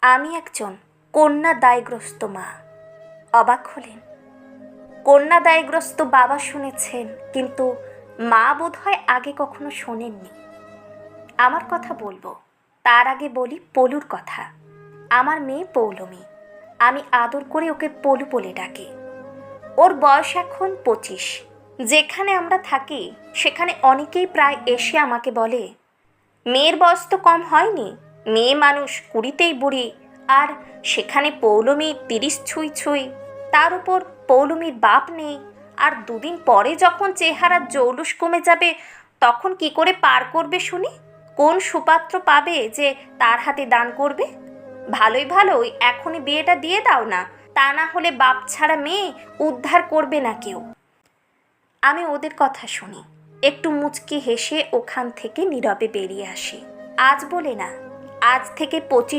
আমি একজন কন্যা দায়গ্রস্ত মা। অবাক হলেন? কন্যা দায়গ্রস্ত বাবা শুনেছেন, কিন্তু মা বোধহয় আগে কখনো শোনেননি। আমার কথা বলবো, তার আগে বলি পলুর কথা। আমার মেয়ে পৌলমী, আমি আদর করে ওকে পলু বলে ডাকি। ওর বয়স এখন 25। যেখানে আমরা থাকি সেখানে অনেকেই প্রায় এসে আমাকে বলে, মেয়ের বয়স তো কম হয়নি, মেয়ে মানুষ 20তেই বুড়ি, আর সেখানে পৌলমী 30 ছুঁই ছুঁই। তার উপর পৌলমীর বাপ নেই, আর দুদিন পরে যখন চেহারার জৌলুস কমে যাবে তখন কি করে পার করবে শুনি? কোন সুপাত্র পাবে যে তার হাতে দান করবে? ভালোই এখনই বিয়েটা দিয়ে দাও না, তা না হলে বাপ ছাড়া মেয়ে উদ্ধার করবে না কেউ। আমি ওদের কথা শুনি, একটু মুচকি হেসে ওখান থেকে নীরবে বেরিয়ে আসি। আজ বলে না, আজ থেকে 25